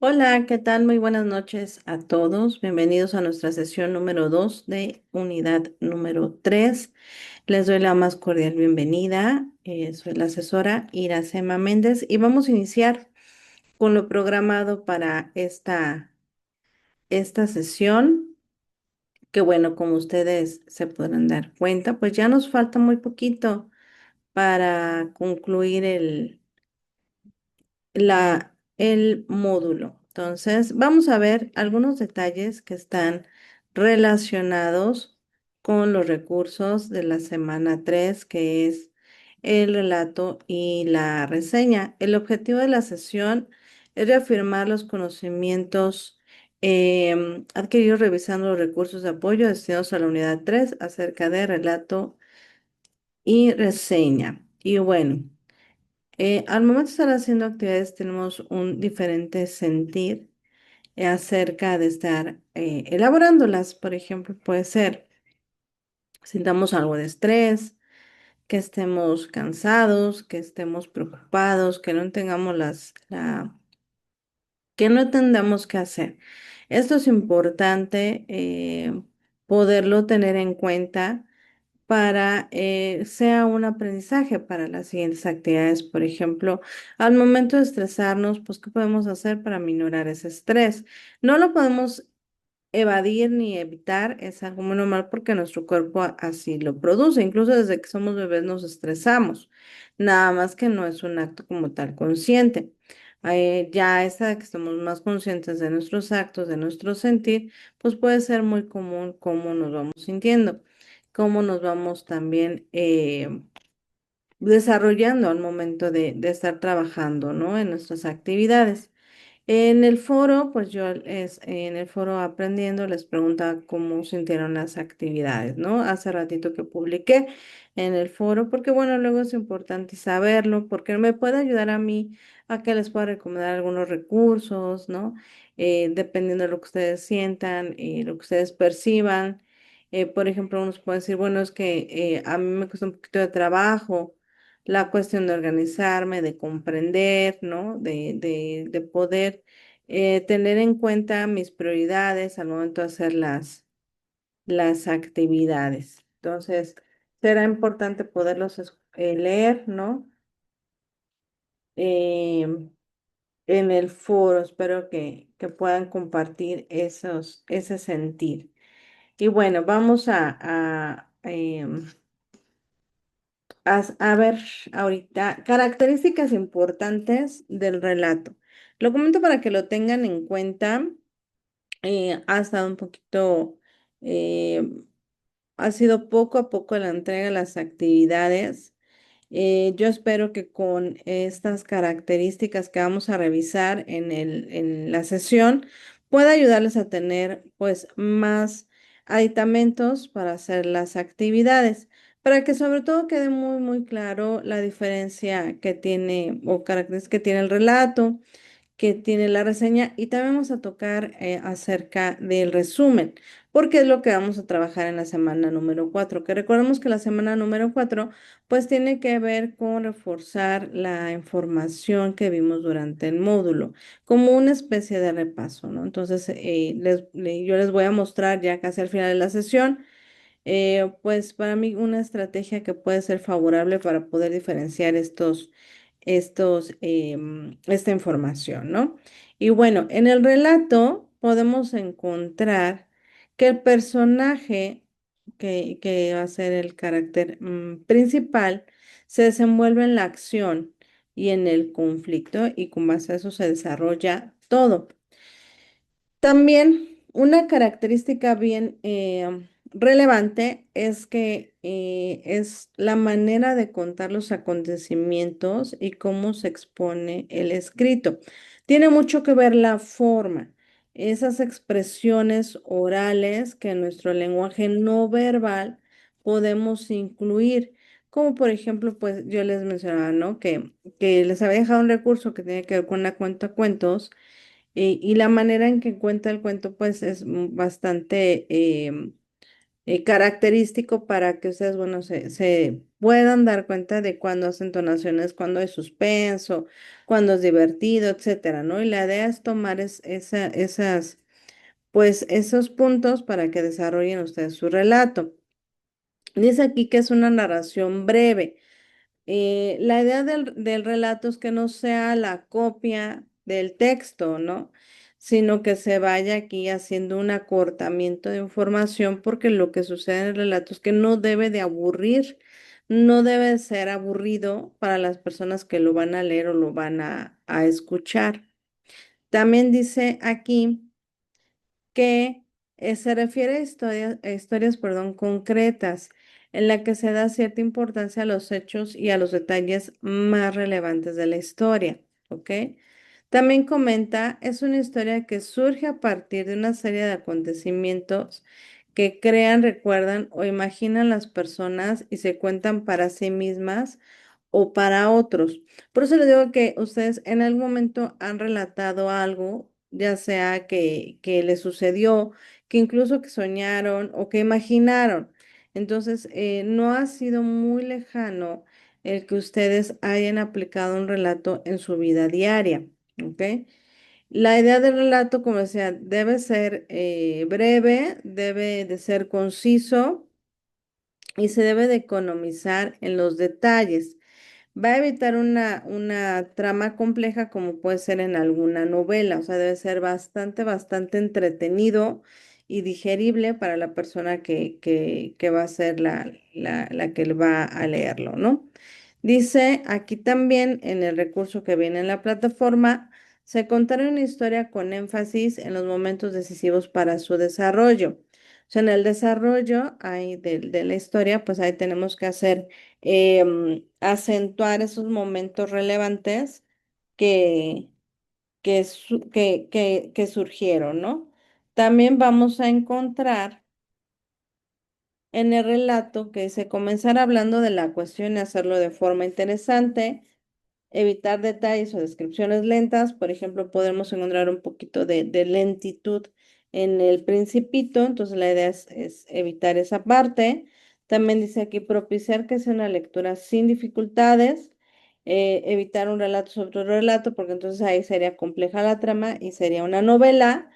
Hola, ¿qué tal? Muy buenas noches a todos. Bienvenidos a nuestra sesión número 2 de unidad número 3. Les doy la más cordial bienvenida. Soy la asesora Iracema Méndez y vamos a iniciar con lo programado para esta sesión, que bueno, como ustedes se podrán dar cuenta, pues ya nos falta muy poquito para concluir el módulo. Entonces, vamos a ver algunos detalles que están relacionados con los recursos de la semana 3, que es el relato y la reseña. El objetivo de la sesión es reafirmar los conocimientos adquiridos revisando los recursos de apoyo destinados a la unidad 3 acerca de relato y reseña. Y bueno. Al momento de estar haciendo actividades tenemos un diferente sentir acerca de estar elaborándolas. Por ejemplo, puede ser, sintamos algo de estrés, que estemos cansados, que estemos preocupados, que no tengamos que no entendamos qué hacer. Esto es importante poderlo tener en cuenta para sea un aprendizaje para las siguientes actividades. Por ejemplo, al momento de estresarnos, pues, ¿qué podemos hacer para minorar ese estrés? No lo podemos evadir ni evitar, es algo muy normal porque nuestro cuerpo así lo produce. Incluso desde que somos bebés nos estresamos, nada más que no es un acto como tal consciente. Ya esta de que estamos más conscientes de nuestros actos, de nuestro sentir, pues puede ser muy común cómo nos vamos sintiendo, cómo nos vamos también desarrollando al momento de estar trabajando, ¿no? En nuestras actividades. En el foro, pues en el foro aprendiendo les preguntaba cómo sintieron las actividades, ¿no? Hace ratito que publiqué en el foro, porque bueno, luego es importante saberlo, porque me puede ayudar a mí a que les pueda recomendar algunos recursos, ¿no? Dependiendo de lo que ustedes sientan y lo que ustedes perciban. Por ejemplo, unos pueden decir, bueno, es que a mí me cuesta un poquito de trabajo la cuestión de organizarme, de comprender, ¿no? De poder tener en cuenta mis prioridades al momento de hacer las actividades. Entonces, será importante poderlos leer, ¿no? Em, en el foro, espero que puedan compartir ese sentir. Y bueno, vamos a ver ahorita características importantes del relato. Lo comento para que lo tengan en cuenta. Ha estado un poquito, eh, ha sido poco a poco la entrega de las actividades. Yo espero que con estas características que vamos a revisar en la sesión pueda ayudarles a tener pues más aditamentos para hacer las actividades, para que sobre todo quede muy muy claro la diferencia que tiene o características que tiene el relato, que tiene la reseña, y también vamos a tocar acerca del resumen, porque es lo que vamos a trabajar en la semana número 4, que recordemos que la semana número 4 pues tiene que ver con reforzar la información que vimos durante el módulo, como una especie de repaso, ¿no? Entonces, yo les voy a mostrar ya casi al final de la sesión pues para mí una estrategia que puede ser favorable para poder diferenciar esta información, ¿no? Y bueno, en el relato podemos encontrar que el personaje que va a ser el carácter principal se desenvuelve en la acción y en el conflicto, y con base a eso se desarrolla todo. También una característica bien relevante es que es la manera de contar los acontecimientos y cómo se expone el escrito. Tiene mucho que ver la forma, esas expresiones orales que en nuestro lenguaje no verbal podemos incluir. Como por ejemplo, pues yo les mencionaba, ¿no? Que les había dejado un recurso que tiene que ver con la cuenta cuentos, y la manera en que cuenta el cuento, pues es bastante característico para que ustedes, bueno, se puedan dar cuenta de cuándo hace entonaciones, cuándo hay suspenso, cuándo es divertido, etcétera, ¿no? Y la idea es tomar pues, esos puntos para que desarrollen ustedes su relato. Dice aquí que es una narración breve. La idea del relato es que no sea la copia del texto, ¿no? Sino que se vaya aquí haciendo un acortamiento de información porque lo que sucede en el relato es que no debe de aburrir, no debe ser aburrido para las personas que lo van a leer o lo van a escuchar. También dice aquí que se refiere a historias, perdón, concretas, en la que se da cierta importancia a los hechos y a los detalles más relevantes de la historia, ¿ok? También comenta, es una historia que surge a partir de una serie de acontecimientos que crean, recuerdan o imaginan las personas y se cuentan para sí mismas o para otros. Por eso les digo que ustedes en algún momento han relatado algo, ya sea que les sucedió, que incluso que soñaron o que imaginaron. Entonces, no ha sido muy lejano el que ustedes hayan aplicado un relato en su vida diaria, ¿ok? La idea del relato, como decía, debe ser breve, debe de ser conciso y se debe de economizar en los detalles. Va a evitar una trama compleja como puede ser en alguna novela, o sea, debe ser bastante entretenido y digerible para la persona que va a ser la que va a leerlo, ¿no? Dice aquí también en el recurso que viene en la plataforma, se contará una historia con énfasis en los momentos decisivos para su desarrollo. O sea, en el desarrollo ahí de la historia, pues ahí tenemos que hacer acentuar esos momentos relevantes que, que surgieron, ¿no? También vamos a encontrar en el relato que se comenzará hablando de la cuestión y hacerlo de forma interesante, evitar detalles o descripciones lentas. Por ejemplo, podemos encontrar un poquito de lentitud en el principito, entonces la idea es evitar esa parte. También dice aquí propiciar que sea una lectura sin dificultades, evitar un relato sobre otro relato, porque entonces ahí sería compleja la trama y sería una novela.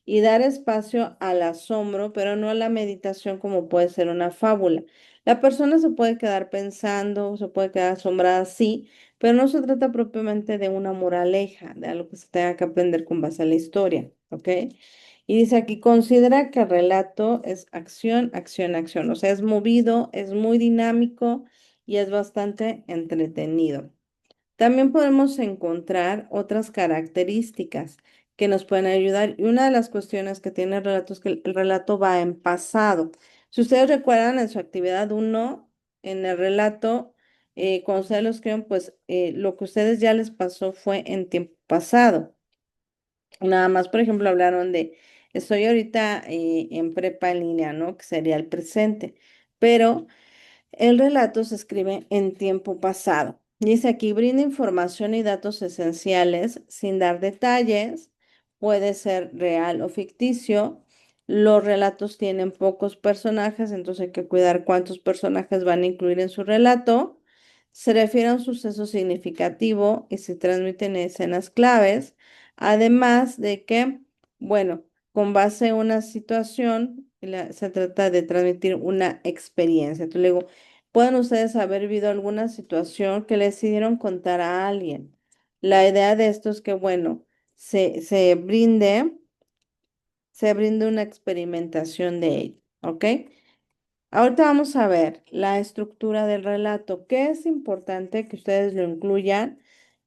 Y dar espacio al asombro, pero no a la meditación como puede ser una fábula. La persona se puede quedar pensando, se puede quedar asombrada, sí, pero no se trata propiamente de una moraleja, de algo que se tenga que aprender con base a la historia, ¿ok? Y dice aquí, considera que el relato es acción, acción, acción, o sea, es movido, es muy dinámico y es bastante entretenido. También podemos encontrar otras características que nos pueden ayudar. Y una de las cuestiones que tiene el relato es que el relato va en pasado. Si ustedes recuerdan en su actividad uno en el relato, cuando ustedes lo escriben, pues lo que a ustedes ya les pasó fue en tiempo pasado. Nada más, por ejemplo, hablaron de, estoy ahorita en prepa en línea, ¿no? Que sería el presente. Pero el relato se escribe en tiempo pasado. Dice aquí, brinda información y datos esenciales sin dar detalles. Puede ser real o ficticio. Los relatos tienen pocos personajes, entonces hay que cuidar cuántos personajes van a incluir en su relato. Se refiere a un suceso significativo y se transmiten escenas claves. Además de que, bueno, con base en una situación, se trata de transmitir una experiencia. Entonces, le digo, pueden ustedes haber vivido alguna situación que le decidieron contar a alguien. La idea de esto es que, bueno, se brinde una experimentación de ello, ¿ok? Ahorita vamos a ver la estructura del relato, que es importante que ustedes lo incluyan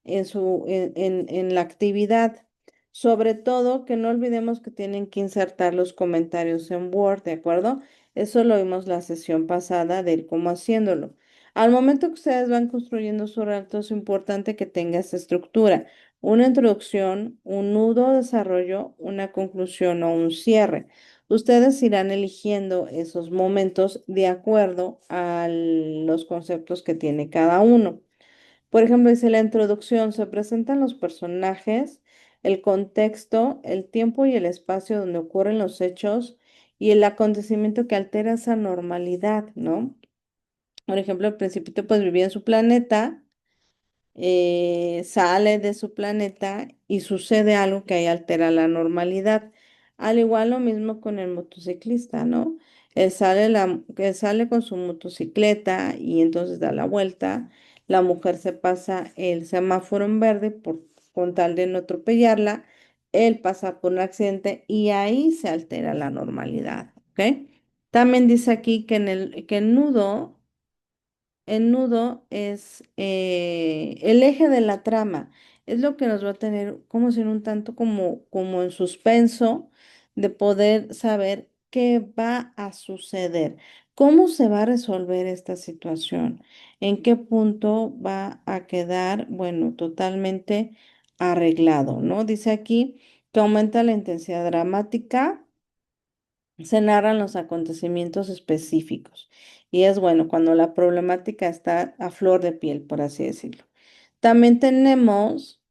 en la actividad. Sobre todo que no olvidemos que tienen que insertar los comentarios en Word, ¿de acuerdo? Eso lo vimos la sesión pasada del cómo haciéndolo. Al momento que ustedes van construyendo su relato, es importante que tenga esta estructura: una introducción, un nudo, desarrollo, una conclusión o un cierre. Ustedes irán eligiendo esos momentos de acuerdo a los conceptos que tiene cada uno. Por ejemplo, dice la introducción, se presentan los personajes, el contexto, el tiempo y el espacio donde ocurren los hechos y el acontecimiento que altera esa normalidad, ¿no? Por ejemplo, el Principito pues vivía en su planeta, sale de su planeta y sucede algo que ahí altera la normalidad. Al igual lo mismo con el motociclista, ¿no? Él sale con su motocicleta y entonces da la vuelta. La mujer se pasa el semáforo en verde con tal de no atropellarla. Él pasa por un accidente y ahí se altera la normalidad, ¿ok? También dice aquí que el nudo es el eje de la trama, es lo que nos va a tener como si un tanto como en suspenso de poder saber qué va a suceder, cómo se va a resolver esta situación, en qué punto va a quedar, bueno, totalmente arreglado, ¿no? Dice aquí que aumenta la intensidad dramática, se narran los acontecimientos específicos. Y es bueno cuando la problemática está a flor de piel, por así decirlo. También tenemos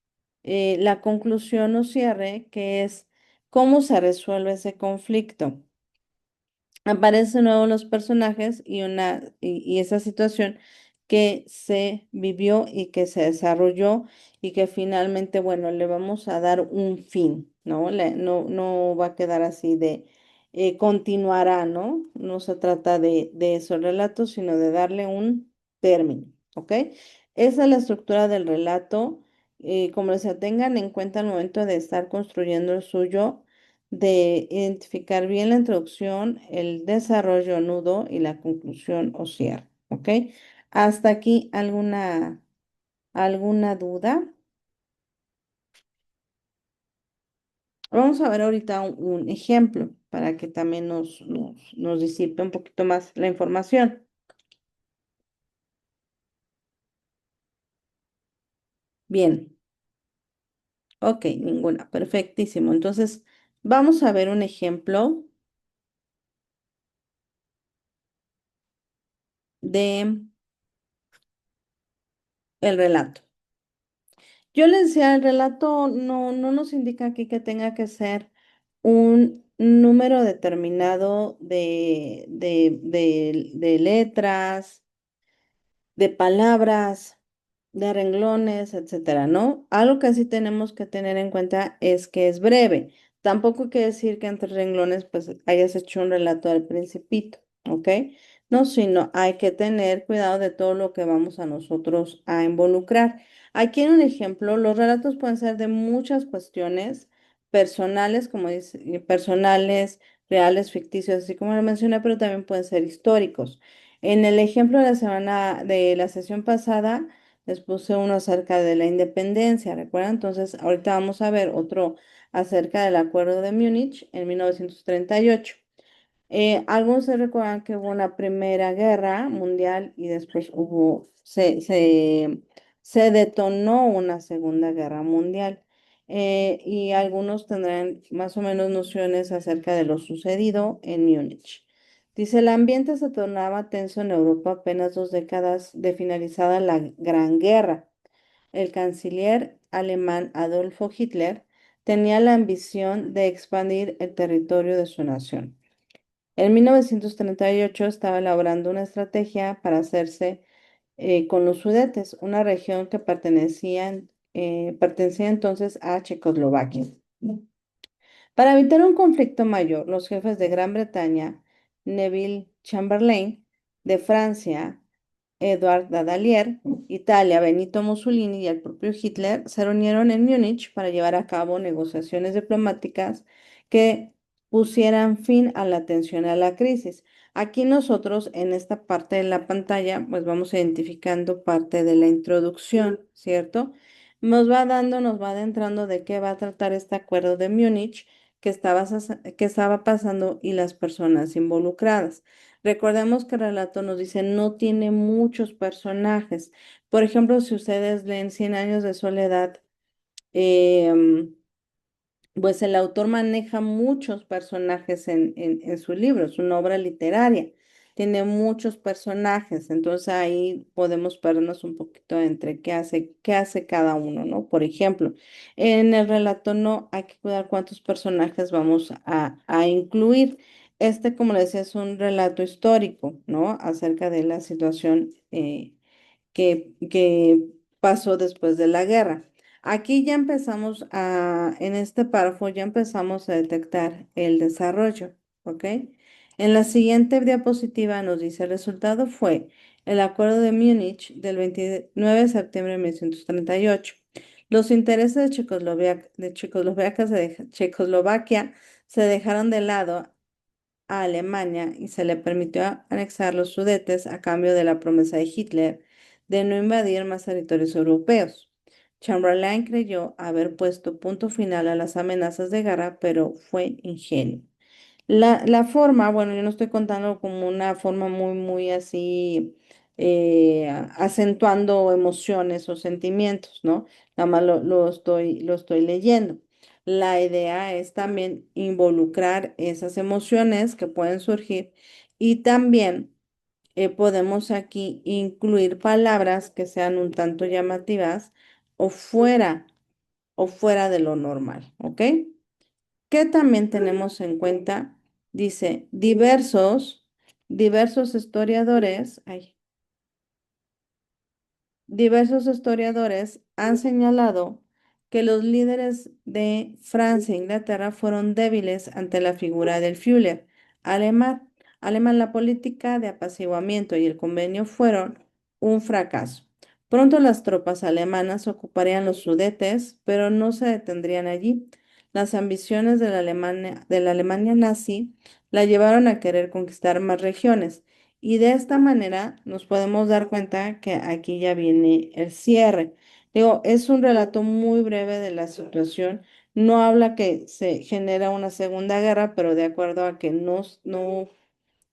la conclusión o cierre, que es cómo se resuelve ese conflicto. Aparecen de nuevo los personajes y esa situación que se vivió y que se desarrolló y que finalmente, bueno, le vamos a dar un fin, ¿no? No va a quedar así de continuará, ¿no? No se trata de esos relatos, sino de darle un término, ¿ok? Esa es la estructura del relato. Como se tengan en cuenta al momento de estar construyendo el suyo, de identificar bien la introducción, el desarrollo nudo y la conclusión o cierre, ¿ok? Hasta aquí alguna duda. Vamos a ver ahorita un ejemplo para que también nos disipe un poquito más la información. Bien, ok, ninguna, perfectísimo. Entonces, vamos a ver un ejemplo de el relato. Yo les decía, el relato no nos indica aquí que tenga que ser un número determinado de letras, de palabras, de renglones, etcétera, ¿no? Algo que sí tenemos que tener en cuenta es que es breve. Tampoco quiere decir que entre renglones pues hayas hecho un relato del Principito, ¿ok? No, sino hay que tener cuidado de todo lo que vamos a nosotros a involucrar. Aquí en un ejemplo, los relatos pueden ser de muchas cuestiones personales, como dice, personales, reales, ficticios, así como lo mencioné, pero también pueden ser históricos. En el ejemplo de la semana de la sesión pasada, les puse uno acerca de la independencia, ¿recuerdan? Entonces, ahorita vamos a ver otro acerca del Acuerdo de Múnich en 1938. Algunos se recuerdan que hubo una primera guerra mundial y después se detonó una segunda guerra mundial. Y algunos tendrán más o menos nociones acerca de lo sucedido en Múnich. Dice, el ambiente se tornaba tenso en Europa apenas 2 décadas de finalizada la Gran Guerra. El canciller alemán Adolfo Hitler tenía la ambición de expandir el territorio de su nación. En 1938 estaba elaborando una estrategia para hacerse con los Sudetes, una región que pertenecía entonces a Checoslovaquia. Para evitar un conflicto mayor, los jefes de Gran Bretaña, Neville Chamberlain, de Francia, Edward Daladier, Italia, Benito Mussolini y el propio Hitler se reunieron en Múnich para llevar a cabo negociaciones diplomáticas que pusieran fin a la tensión y a la crisis. Aquí nosotros en esta parte de la pantalla pues vamos identificando parte de la introducción, ¿cierto? Nos va adentrando de qué va a tratar este acuerdo de Múnich que estaba pasando y las personas involucradas. Recordemos que el relato nos dice no tiene muchos personajes. Por ejemplo, si ustedes leen Cien años de soledad, em, pues el autor maneja muchos personajes en su libro, es una obra literaria, tiene muchos personajes, entonces ahí podemos perdernos un poquito entre qué hace cada uno, ¿no? Por ejemplo, en el relato no hay que cuidar cuántos personajes vamos a incluir. Como le decía, es un relato histórico, ¿no? Acerca de la situación que pasó después de la guerra. Aquí ya empezamos en este párrafo ya empezamos a detectar el desarrollo, ¿ok? En la siguiente diapositiva nos dice, el resultado fue el Acuerdo de Múnich del 29 de septiembre de 1938. Los intereses de Checoslovaquia se dejaron de lado a Alemania y se le permitió anexar los Sudetes a cambio de la promesa de Hitler de no invadir más territorios europeos. Chamberlain creyó haber puesto punto final a las amenazas de guerra, pero fue ingenuo. La forma, bueno, yo no estoy contando como una forma muy así, acentuando emociones o sentimientos, ¿no? Nada más lo estoy leyendo. La idea es también involucrar esas emociones que pueden surgir y también podemos aquí incluir palabras que sean un tanto llamativas o fuera, o fuera de lo normal, ¿ok? ¿Qué también tenemos en cuenta? Dice, diversos historiadores, diversos historiadores han señalado que los líderes de Francia e Inglaterra fueron débiles ante la figura del Führer alemán. La política de apaciguamiento y el convenio fueron un fracaso. Pronto las tropas alemanas ocuparían los Sudetes, pero no se detendrían allí. Las ambiciones de la Alemania nazi la llevaron a querer conquistar más regiones. Y de esta manera nos podemos dar cuenta que aquí ya viene el cierre. Digo, es un relato muy breve de la situación. No habla que se genera una segunda guerra, pero de acuerdo a que no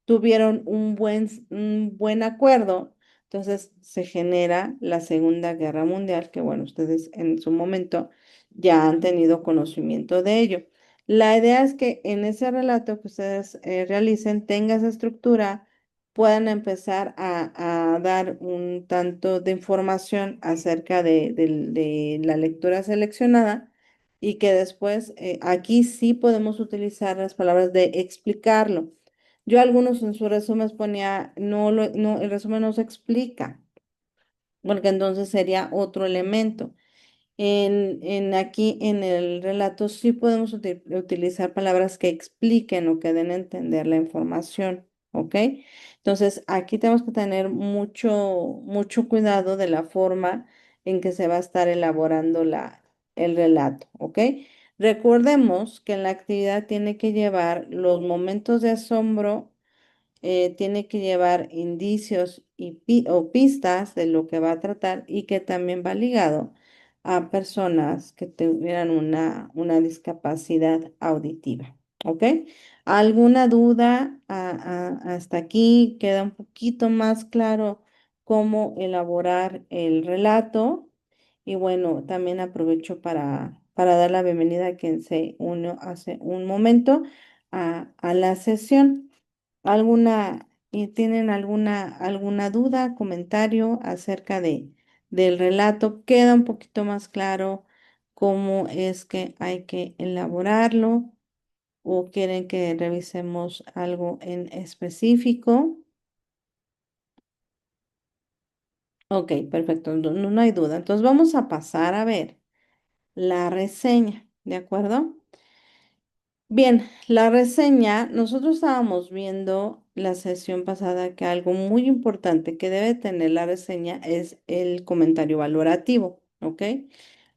tuvieron un buen acuerdo, entonces se genera la Segunda Guerra Mundial, que bueno, ustedes en su momento ya han tenido conocimiento de ello. La idea es que en ese relato que ustedes realicen tenga esa estructura, puedan empezar a dar un tanto de información acerca de la lectura seleccionada y que después aquí sí podemos utilizar las palabras de explicarlo. Yo algunos en sus resúmenes ponía, no, el resumen no se explica, porque entonces sería otro elemento. Aquí en el relato sí podemos utilizar palabras que expliquen o que den a entender la información, ¿ok? Entonces aquí tenemos que tener mucho cuidado de la forma en que se va a estar elaborando el relato, ¿ok? Recordemos que en la actividad tiene que llevar los momentos de asombro, tiene que llevar indicios o pistas de lo que va a tratar y que también va ligado a personas que tuvieran una discapacidad auditiva. ¿Ok? ¿Alguna duda hasta aquí? ¿Queda un poquito más claro cómo elaborar el relato? Y bueno, también aprovecho para dar la bienvenida a quien se unió hace un momento a la sesión. ¿Tienen alguna duda, comentario acerca del relato? ¿Queda un poquito más claro cómo es que hay que elaborarlo? ¿O quieren que revisemos algo en específico? Ok, perfecto, no hay duda. Entonces vamos a pasar a ver la reseña, ¿de acuerdo? Bien, la reseña, nosotros estábamos viendo la sesión pasada que algo muy importante que debe tener la reseña es el comentario valorativo, ¿ok?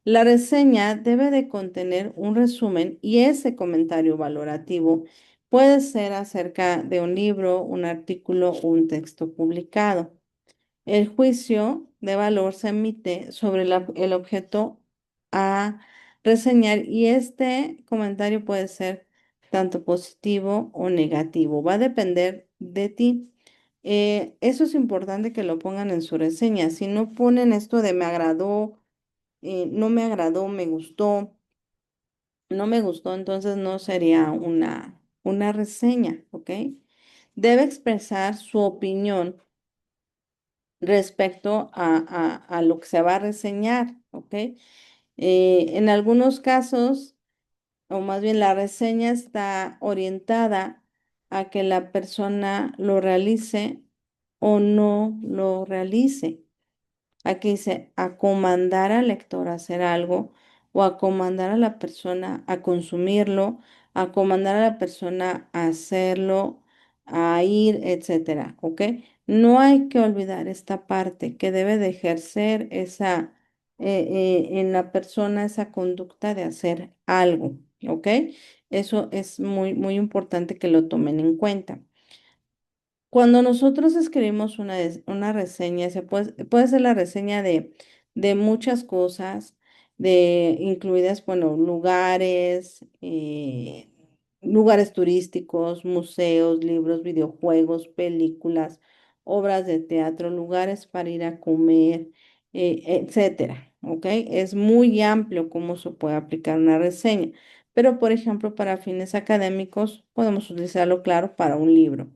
La reseña debe de contener un resumen y ese comentario valorativo puede ser acerca de un libro, un artículo o un texto publicado. El juicio de valor se emite sobre el objeto a reseñar y este comentario puede ser tanto positivo o negativo. Va a depender de ti. Eso es importante que lo pongan en su reseña. Si no ponen esto de me agradó, no me agradó, me gustó, no me gustó, entonces no sería una reseña, ¿ok? Debe expresar su opinión respecto a lo que se va a reseñar, ¿ok? En algunos casos, o más bien la reseña está orientada a que la persona lo realice o no lo realice. Aquí dice a comandar al lector a hacer algo o a comandar a la persona a consumirlo, a comandar a la persona a hacerlo, a ir, etcétera, ¿ok? No hay que olvidar esta parte que debe de ejercer en la persona esa conducta de hacer algo, ¿ok? Eso es muy, muy importante que lo tomen en cuenta. Cuando nosotros escribimos una reseña, puede ser la reseña de muchas cosas, incluidas, bueno, lugares turísticos, museos, libros, videojuegos, películas, obras de teatro, lugares para ir a comer, etcétera, ¿ok? Es muy amplio cómo se puede aplicar una reseña, pero, por ejemplo, para fines académicos, podemos utilizarlo, claro, para un libro.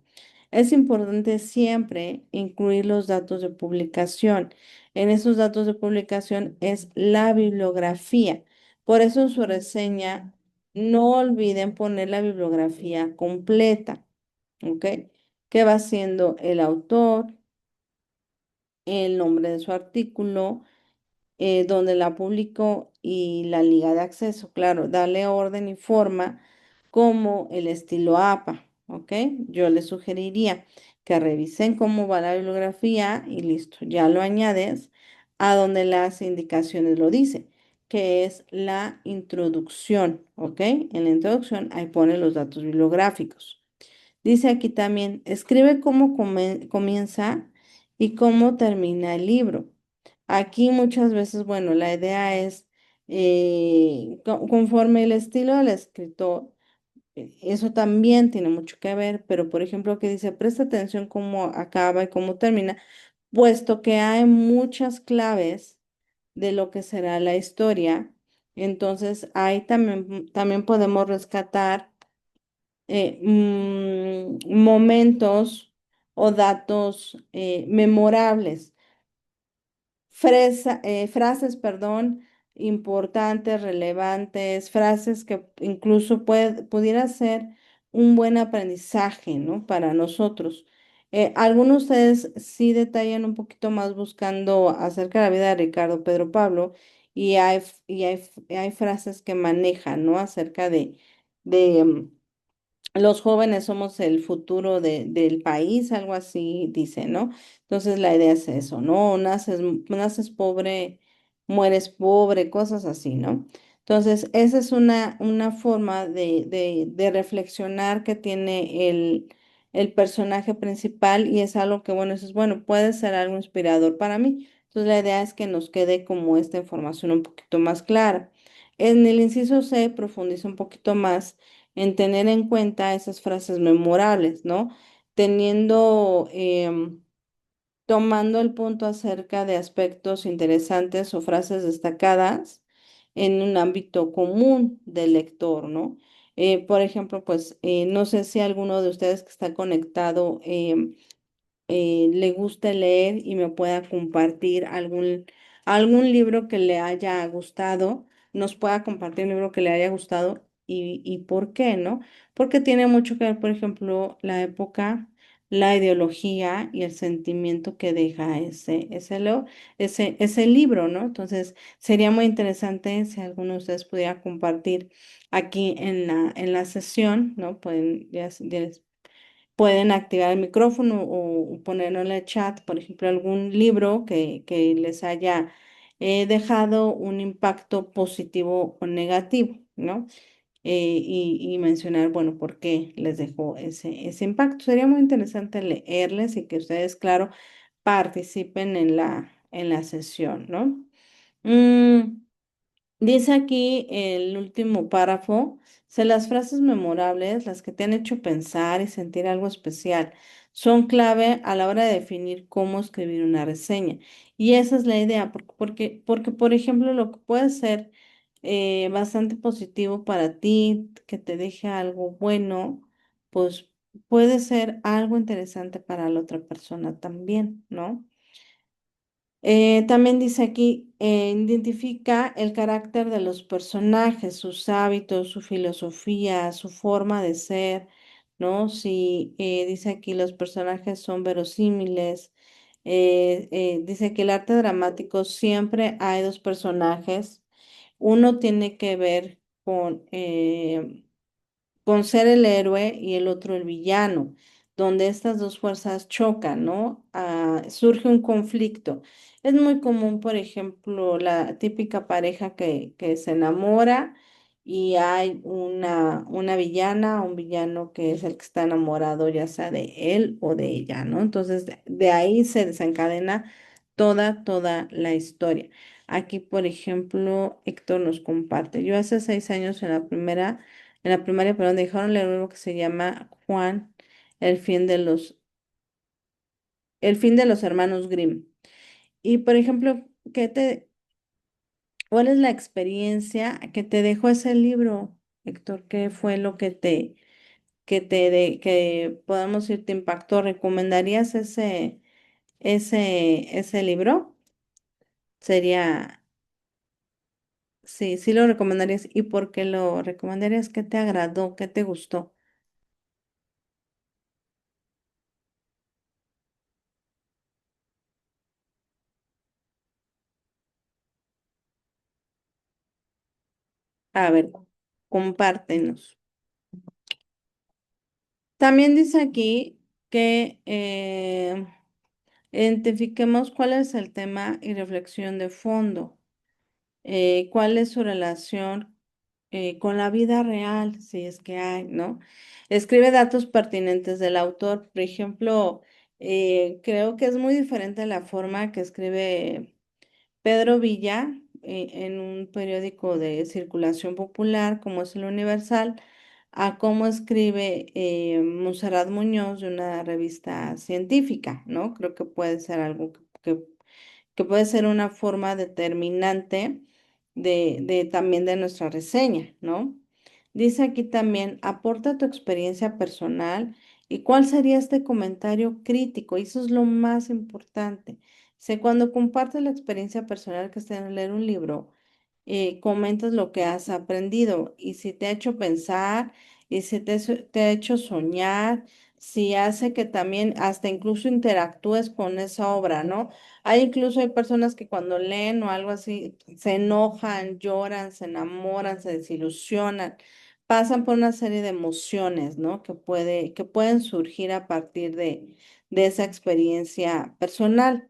Es importante siempre incluir los datos de publicación. En esos datos de publicación es la bibliografía. Por eso en su reseña no olviden poner la bibliografía completa, ¿ok? Que va siendo el autor, el nombre de su artículo, donde la publicó y la liga de acceso. Claro, darle orden y forma como el estilo APA, ¿ok? Yo les sugeriría que revisen cómo va la bibliografía y listo, ya lo añades a donde las indicaciones lo dicen, que es la introducción, ¿ok? En la introducción ahí pone los datos bibliográficos. Dice aquí también, escribe cómo comienza y cómo termina el libro. Aquí muchas veces, bueno, la idea es, conforme el estilo del escritor, eso también tiene mucho que ver, pero por ejemplo que dice, presta atención cómo acaba y cómo termina, puesto que hay muchas claves de lo que será la historia, entonces ahí también podemos rescatar momentos o datos memorables. Frases, perdón, importantes, relevantes, frases que incluso pudiera ser un buen aprendizaje, ¿no? Para nosotros. Algunos de ustedes sí detallan un poquito más buscando acerca de la vida de Ricardo Pedro Pablo y hay frases que manejan, ¿no? Acerca de los jóvenes somos el futuro del país, algo así dice, ¿no? Entonces la idea es eso, ¿no? Naces pobre, mueres pobre, cosas así, ¿no? Entonces, esa es una forma de reflexionar que tiene el personaje principal y es algo que, bueno, eso es bueno, puede ser algo inspirador para mí. Entonces, la idea es que nos quede como esta información un poquito más clara. En el inciso C profundiza un poquito más en tener en cuenta esas frases memorables, ¿no? Teniendo, tomando el punto acerca de aspectos interesantes o frases destacadas en un ámbito común del lector, ¿no? Por ejemplo, pues no sé si alguno de ustedes que está conectado le guste leer y me pueda compartir algún libro que le haya gustado, nos pueda compartir un libro que le haya gustado y por qué, ¿no? Porque tiene mucho que ver, por ejemplo, la época, la ideología y el sentimiento que deja ese libro, ¿no? Entonces, sería muy interesante si alguno de ustedes pudiera compartir aquí en la sesión, ¿no? Pueden activar el micrófono o ponerlo en el chat, por ejemplo, algún libro que les haya dejado un impacto positivo o negativo, ¿no? Y mencionar, bueno, por qué les dejó ese impacto. Sería muy interesante leerles y que ustedes, claro, participen en la sesión, ¿no? Mm, Dice aquí el último párrafo, las frases memorables, las que te han hecho pensar y sentir algo especial, son clave a la hora de definir cómo escribir una reseña. Y esa es la idea, porque por ejemplo, lo que puede ser bastante positivo para ti, que te deje algo bueno, pues puede ser algo interesante para la otra persona también, ¿no? También dice aquí, identifica el carácter de los personajes, sus hábitos, su filosofía, su forma de ser, ¿no? Si dice aquí los personajes son verosímiles, dice que el arte dramático siempre hay dos personajes, uno tiene que ver con ser el héroe y el otro el villano, donde estas dos fuerzas chocan, ¿no? Surge un conflicto. Es muy común, por ejemplo, la típica pareja que se enamora y hay una villana o un villano que es el que está enamorado, ya sea de él o de ella, ¿no? Entonces, de ahí se desencadena toda la historia. Aquí, por ejemplo, Héctor nos comparte. Yo hace 6 años en la primaria, perdón, dejaron leer un libro que se llama Juan, el fin de los, el fin de los hermanos Grimm. Y, por ejemplo, ¿cuál es la experiencia que te dejó ese libro, Héctor? ¿Qué fue lo que podemos decir te impactó? ¿Recomendarías ese libro? Sería, sí, sí lo recomendarías. ¿Y por qué lo recomendarías? ¿Qué te agradó? ¿Qué te gustó? A ver, compártenos. También dice aquí que identifiquemos cuál es el tema y reflexión de fondo, cuál es su relación con la vida real, si es que hay, ¿no? Escribe datos pertinentes del autor. Por ejemplo, creo que es muy diferente la forma que escribe Pedro Villa, en un periódico de circulación popular como es el Universal, a cómo escribe Monserrat Muñoz de una revista científica, ¿no? Creo que puede ser algo que puede ser una forma determinante de también de nuestra reseña, ¿no? Dice aquí también, aporta tu experiencia personal y cuál sería este comentario crítico, y eso es lo más importante. Sé, cuando compartes la experiencia personal que está en leer un libro, comentas lo que has aprendido y si te ha hecho pensar y si te ha hecho soñar, si hace que también hasta incluso interactúes con esa obra, ¿no? Hay personas que cuando leen o algo así se enojan, lloran, se enamoran, se desilusionan, pasan por una serie de emociones, ¿no? Que pueden surgir a partir de esa experiencia personal.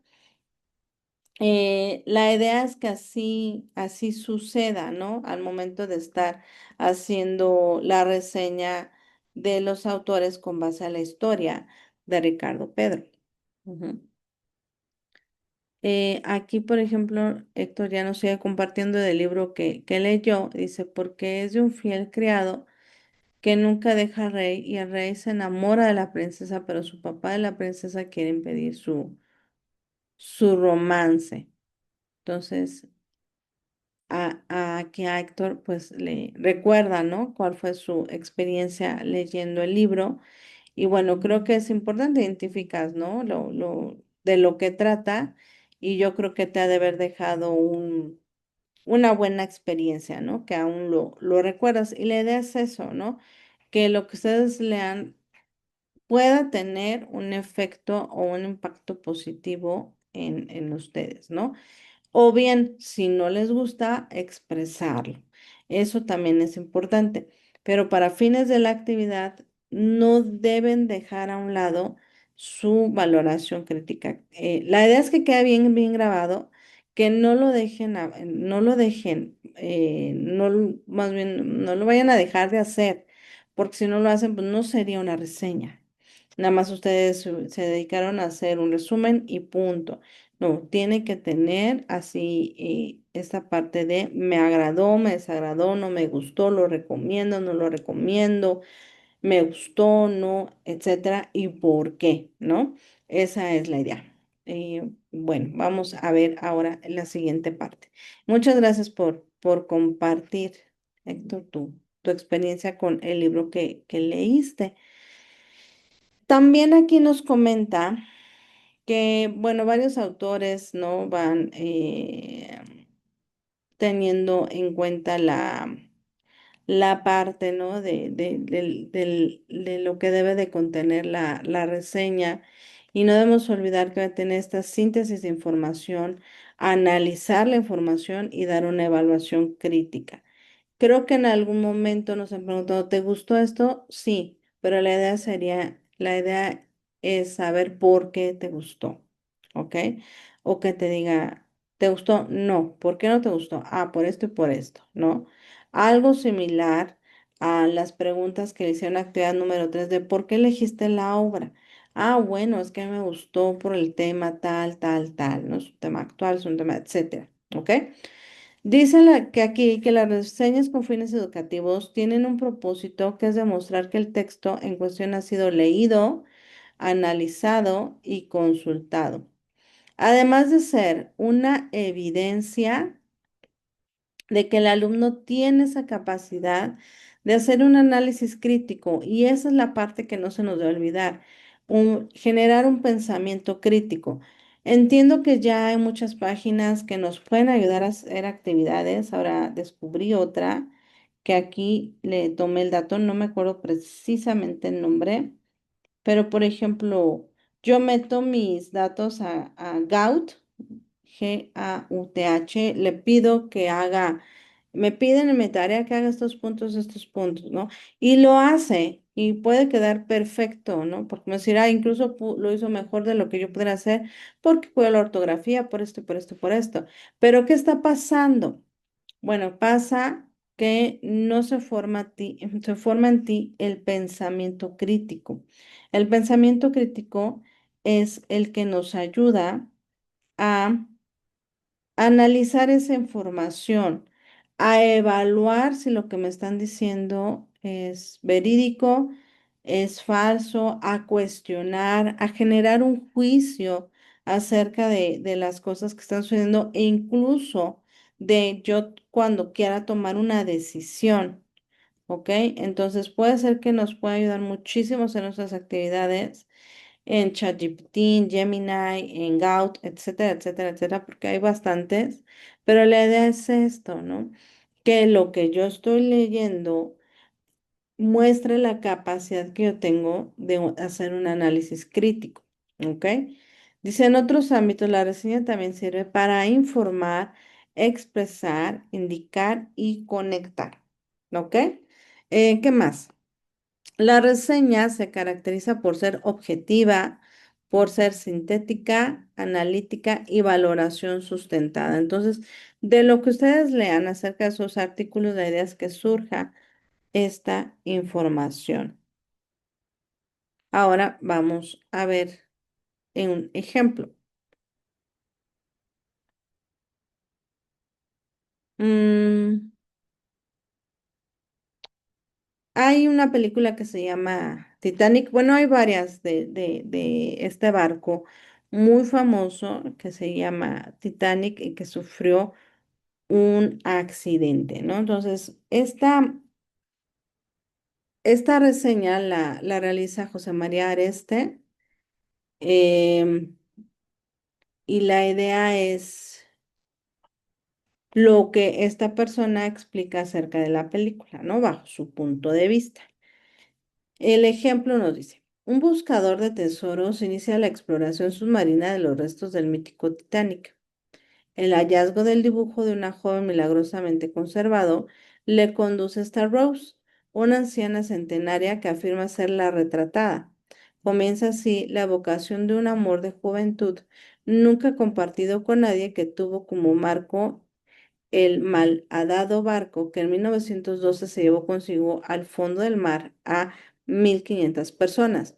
La idea es que así suceda, ¿no? Al momento de estar haciendo la reseña de los autores con base a la historia de Ricardo Pedro. Ujú. Aquí, por ejemplo, Héctor ya nos sigue compartiendo del libro que leyó. Dice, porque es de un fiel criado que nunca deja al rey y el rey se enamora de la princesa, pero su papá de la princesa quiere impedir su romance. Entonces, aquí a Héctor pues le recuerda, ¿no? Cuál fue su experiencia leyendo el libro. Y bueno, creo que es importante identificar, ¿no? De lo que trata. Y yo creo que te ha de haber dejado una buena experiencia, ¿no? Que aún lo recuerdas. Y la idea es eso, ¿no? Que lo que ustedes lean pueda tener un efecto o un impacto positivo en ustedes, ¿no? O bien, si no les gusta, expresarlo. Eso también es importante. Pero para fines de la actividad, no deben dejar a un lado su valoración crítica. La idea es que quede bien grabado, que no lo dejen, más bien, no lo vayan a dejar de hacer, porque si no lo hacen, pues no sería una reseña. Nada más ustedes se dedicaron a hacer un resumen y punto. No, tiene que tener así esta parte de me agradó, me desagradó, no me gustó, lo recomiendo, no lo recomiendo, me gustó, no, etcétera, y por qué, ¿no? Esa es la idea. Bueno, vamos a ver ahora la siguiente parte. Muchas gracias por compartir, Héctor, tu experiencia con el libro que leíste. También aquí nos comenta que, bueno, varios autores no van teniendo en cuenta la parte, ¿no? De lo que debe de contener la reseña. Y no debemos olvidar que va a tener esta síntesis de información, analizar la información y dar una evaluación crítica. Creo que en algún momento nos han preguntado, ¿te gustó esto? Sí, pero la idea es saber por qué te gustó, ¿ok? O que te diga, ¿te gustó? No, ¿por qué no te gustó? Ah, por esto y por esto, ¿no? Algo similar a las preguntas que le hicieron en la actividad número 3 de ¿por qué elegiste la obra? Ah, bueno, es que me gustó por el tema tal, tal, tal, ¿no? Es un tema actual, es un tema, etcétera, ¿ok? Dice que aquí que las reseñas con fines educativos tienen un propósito que es demostrar que el texto en cuestión ha sido leído, analizado y consultado. Además de ser una evidencia de que el alumno tiene esa capacidad de hacer un análisis crítico y esa es la parte que no se nos debe olvidar, generar un pensamiento crítico. Entiendo que ya hay muchas páginas que nos pueden ayudar a hacer actividades. Ahora descubrí otra que aquí le tomé el dato, no me acuerdo precisamente el nombre, pero por ejemplo, yo meto mis datos a Gaut, Gauth, le pido que haga, me piden en mi tarea que haga estos puntos, ¿no? Y lo hace y puede quedar perfecto, ¿no? Porque me dirá, incluso lo hizo mejor de lo que yo pudiera hacer porque cuidó la ortografía, por esto, por esto, por esto. Pero ¿qué está pasando? Bueno, pasa que no se forma, se forma en ti el pensamiento crítico. El pensamiento crítico es el que nos ayuda a analizar esa información, a evaluar si lo que me están diciendo es verídico, es falso, a cuestionar, a generar un juicio acerca de las cosas que están sucediendo e incluso de yo cuando quiera tomar una decisión, ¿ok? Entonces puede ser que nos pueda ayudar muchísimo en nuestras actividades en ChatGPT, en Gemini, en Gout, etcétera, etcétera, etcétera, porque hay bastantes, pero la idea es esto, ¿no? Que lo que yo estoy leyendo muestre la capacidad que yo tengo de hacer un análisis crítico, ¿ok? Dice, en otros ámbitos, la reseña también sirve para informar, expresar, indicar y conectar, ¿ok? ¿Qué más? La reseña se caracteriza por ser objetiva, por ser sintética, analítica y valoración sustentada. Entonces, de lo que ustedes lean acerca de sus artículos, la idea es que surja esta información. Ahora vamos a ver un ejemplo. Mm, Hay una película que se llama Titanic. Bueno, hay varias de este barco muy famoso que se llama Titanic y que sufrió un accidente, ¿no? Entonces, esta reseña la realiza José María Areste, em, y la idea es lo que esta persona explica acerca de la película, ¿no? Bajo su punto de vista. El ejemplo nos dice, un buscador de tesoros inicia la exploración submarina de los restos del mítico Titanic. El hallazgo del dibujo de una joven milagrosamente conservado le conduce hasta Rose, una anciana centenaria que afirma ser la retratada. Comienza así la evocación de un amor de juventud nunca compartido con nadie que tuvo como marco el malhadado barco que en 1912 se llevó consigo al fondo del mar a 1.500 personas.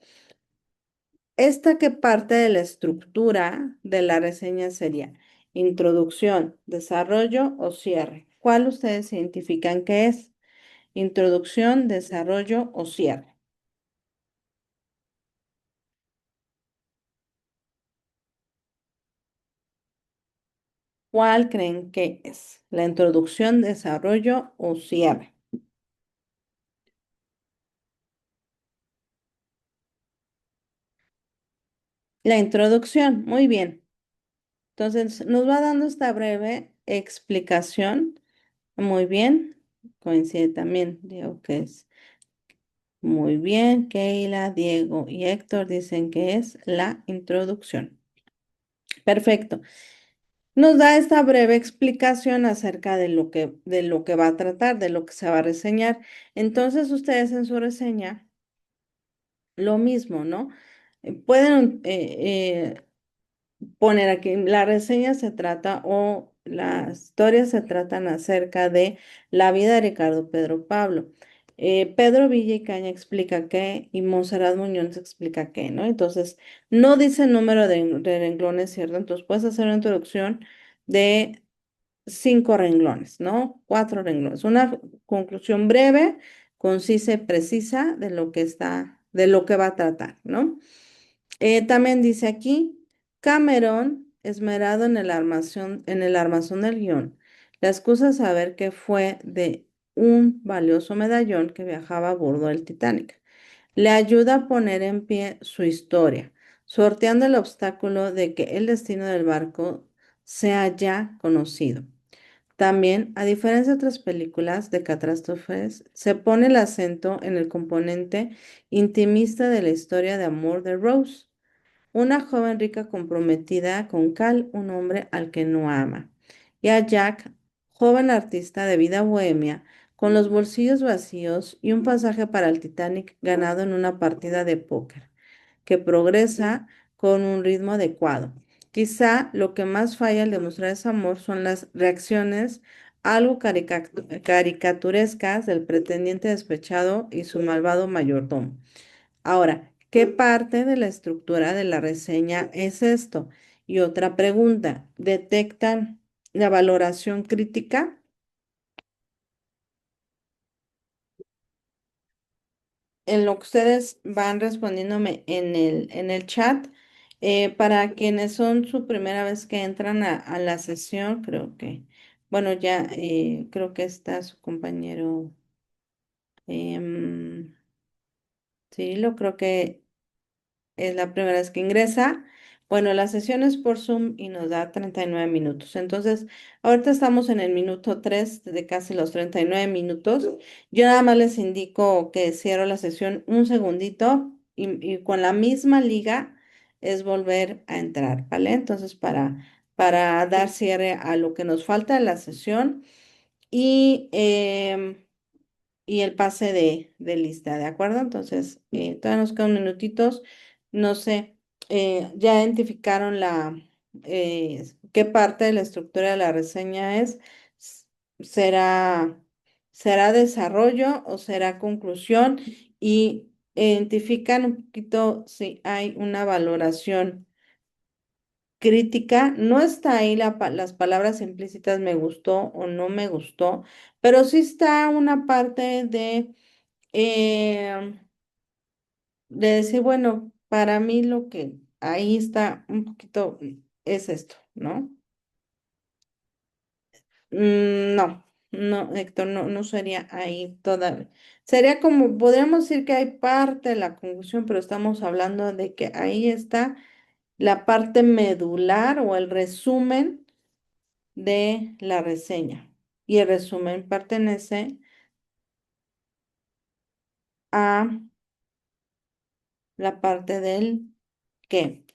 Esta que parte de la estructura de la reseña sería introducción, desarrollo o cierre. ¿Cuál ustedes identifican que es? Introducción, desarrollo o cierre. ¿Cuál creen que es? ¿La introducción, desarrollo o cierre? La introducción, muy bien. Entonces, nos va dando esta breve explicación. Muy bien. coincide también. Digo que es muy bien. Keila, Diego y Héctor dicen que es la introducción. Perfecto. Nos da esta breve explicación acerca de lo que va a tratar, de lo que se va a reseñar. Entonces, ustedes en su reseña, lo mismo, ¿no? Pueden poner aquí, la reseña se trata o las historias se tratan acerca de la vida de Ricardo Pedro Pablo. Pedro Villa y Caña explica qué y Monserrat Muñoz explica qué, ¿no? Entonces, no dice número de renglones, ¿cierto? Entonces, puedes hacer una introducción de 5 renglones, ¿no? 4 renglones. Una conclusión breve, concisa y precisa de lo que está, de lo que va a tratar, ¿no? También dice aquí, Cameron, esmerado en el armazón del guión, la excusa es saber que fue de un valioso medallón que viajaba a bordo del Titanic. Le ayuda a poner en pie su historia, sorteando el obstáculo de que el destino del barco sea ya conocido. También, a diferencia de otras películas de catástrofes, se pone el acento en el componente intimista de la historia de amor de Rose, una joven rica comprometida con Cal, un hombre al que no ama, y a Jack, joven artista de vida bohemia, con los bolsillos vacíos y un pasaje para el Titanic ganado en una partida de póker, que progresa con un ritmo adecuado. Quizá lo que más falla al demostrar ese amor son las reacciones algo caricaturescas del pretendiente despechado y su malvado mayordomo. Ahora, ¿qué parte de la estructura de la reseña es esto? Y otra pregunta, ¿detectan la valoración crítica? En lo que ustedes van respondiéndome en el chat, para quienes son su primera vez que entran a la sesión, creo que, bueno, ya creo que está su compañero, em, sí, lo creo que es la primera vez que ingresa. Bueno, la sesión es por Zoom y nos da 39 minutos. Entonces, ahorita estamos en el minuto 3 de casi los 39 minutos. Yo nada más les indico que cierro la sesión un segundito y con la misma liga es volver a entrar, ¿vale? Entonces, para dar cierre a lo que nos falta de la sesión y y el pase de lista, ¿de acuerdo? Entonces, todavía nos quedan minutitos. No sé, ya identificaron qué parte de la estructura de la reseña es. S- ¿Será, será desarrollo o será conclusión? Y identifican un poquito si hay una valoración crítica. No está ahí las palabras implícitas me gustó o no me gustó, pero sí está una parte eh, de decir, bueno, para mí lo que ahí está un poquito es esto, ¿no? No, no, Héctor, no, no sería ahí todavía. Sería como, podríamos decir que hay parte de la conclusión, pero estamos hablando de que ahí está la parte medular o el resumen de la reseña. Y el resumen pertenece a la parte del qué.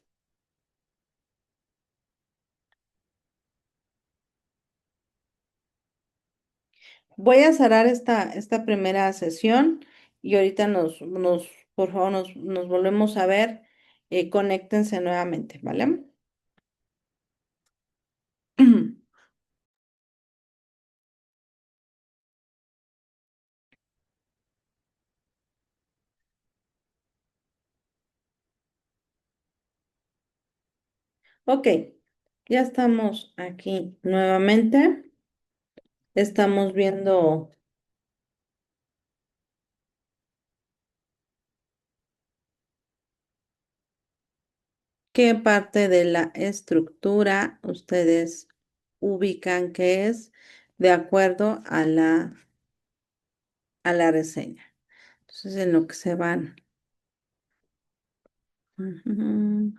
Voy a cerrar esta primera sesión y ahorita por favor, nos volvemos a ver. Conéctense nuevamente, ¿vale? Ok, ya estamos aquí nuevamente. Estamos viendo qué parte de la estructura ustedes ubican que es de acuerdo a la reseña. Entonces, en lo que se van. Ujú.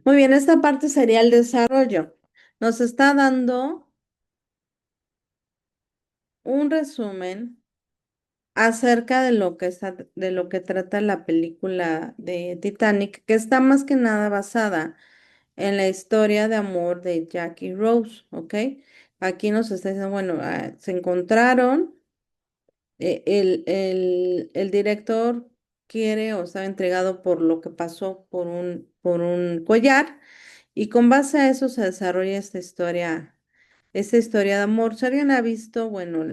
Muy bien, esta parte sería el desarrollo. Nos está dando un resumen acerca de lo que está, de lo que trata la película de Titanic, que está más que nada basada en la historia de amor de Jack y Rose, ¿ok? Aquí nos está diciendo, bueno, se encontraron, el director quiere o estaba entregado por lo que pasó por un collar, y con base a eso se desarrolla esta historia de amor. Si alguien ha visto, bueno,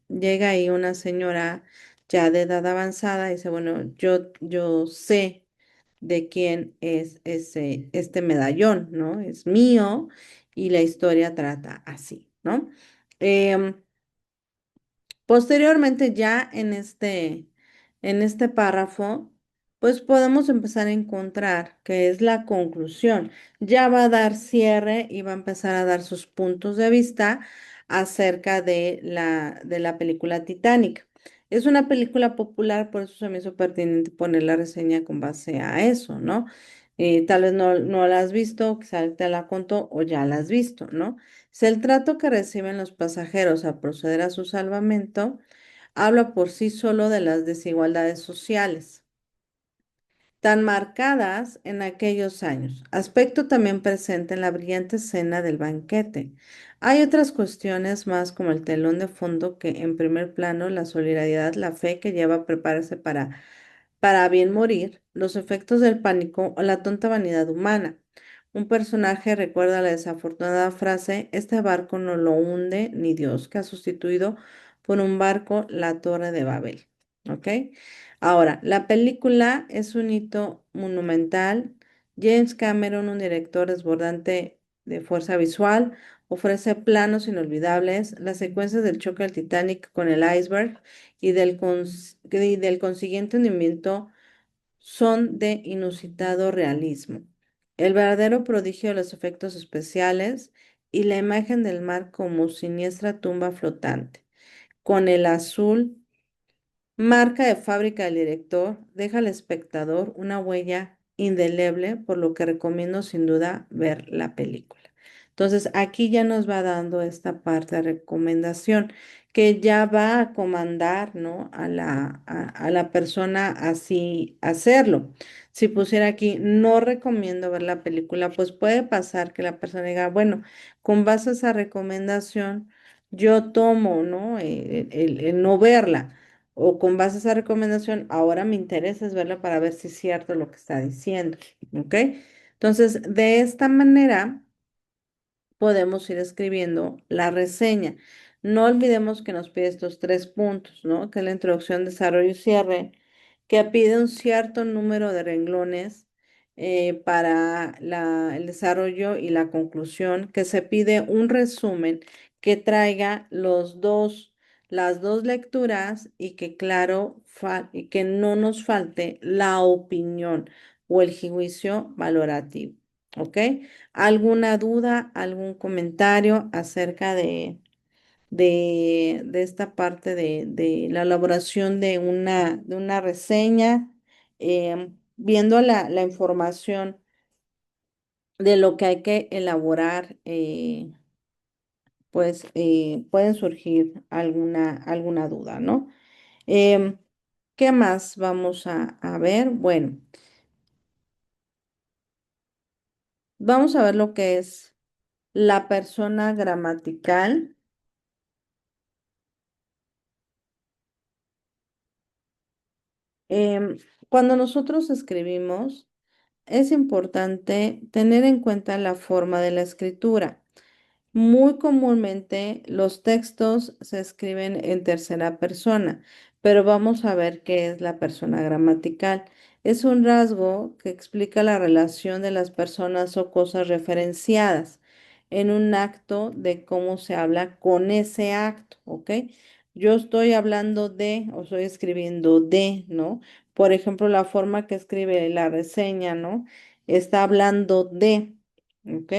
llega ahí una señora ya de edad avanzada y dice, bueno, yo sé de quién es este medallón, ¿no? Es mío y la historia trata así, ¿no? Em, Posteriormente, ya en este párrafo, pues podemos empezar a encontrar que es la conclusión. Ya va a dar cierre y va a empezar a dar sus puntos de vista acerca de la película Titanic. Es una película popular, por eso se me hizo pertinente poner la reseña con base a eso, ¿no? Tal vez no la has visto, quizá te la contó o ya la has visto, ¿no? Si el trato que reciben los pasajeros al proceder a su salvamento habla por sí solo de las desigualdades sociales, tan marcadas en aquellos años, aspecto también presente en la brillante escena del banquete. Hay otras cuestiones más como el telón de fondo que en primer plano la solidaridad, la fe que lleva a prepararse para bien morir, los efectos del pánico o la tonta vanidad humana. Un personaje recuerda la desafortunada frase, este barco no lo hunde ni Dios, que ha sustituido por un barco la Torre de Babel. ¿Ok? Ahora, la película es un hito monumental. James Cameron, un director desbordante de fuerza visual, ofrece planos inolvidables, las secuencias del choque del Titanic con el iceberg y del consiguiente hundimiento son de inusitado realismo. El verdadero prodigio de los efectos especiales y la imagen del mar como siniestra tumba flotante, con el azul marca de fábrica del director, deja al espectador una huella indeleble, por lo que recomiendo sin duda ver la película. Entonces, aquí ya nos va dando esta parte de recomendación que ya va a comandar, ¿no? A la persona así hacerlo. Si pusiera aquí, no recomiendo ver la película, pues puede pasar que la persona diga, bueno, con base a esa recomendación, yo tomo, ¿no? El no verla o con base a esa recomendación, ahora me interesa es verla para ver si es cierto lo que está diciendo, ¿ok? Entonces, de esta manera podemos ir escribiendo la reseña. No olvidemos que nos pide estos tres puntos, ¿no? Que es la introducción, desarrollo y cierre, que pide un cierto número de renglones para el desarrollo y la conclusión, que se pide un resumen que traiga las dos lecturas y que, claro, y que no nos falte la opinión o el juicio valorativo, ¿ok? ¿Alguna duda, algún comentario acerca de esta parte de la elaboración de una reseña? Viendo la información de lo que hay que elaborar, pues pueden surgir alguna duda, ¿no? Em, ¿Qué más vamos a ver? Bueno, vamos a ver lo que es la persona gramatical. Em, Cuando nosotros escribimos, es importante tener en cuenta la forma de la escritura. Muy comúnmente los textos se escriben en tercera persona, pero vamos a ver qué es la persona gramatical. Es un rasgo que explica la relación de las personas o cosas referenciadas en un acto de cómo se habla con ese acto, ¿ok? Yo estoy hablando de o estoy escribiendo de, ¿no? Por ejemplo, la forma que escribe la reseña, ¿no? Está hablando de, ¿ok?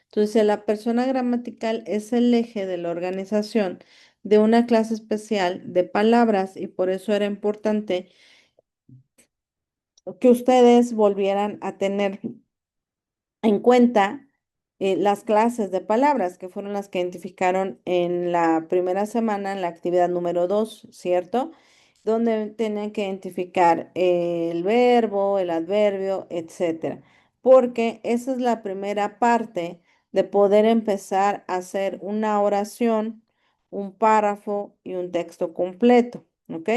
Entonces, la persona gramatical es el eje de la organización de una clase especial de palabras y por eso era importante que ustedes volvieran a tener en cuenta las clases de palabras, que fueron las que identificaron en la primera semana, en la actividad número 2, ¿cierto? Donde tenían que identificar el verbo, el adverbio, etcétera. Porque esa es la primera parte de poder empezar a hacer una oración, un párrafo y un texto completo, ¿ok?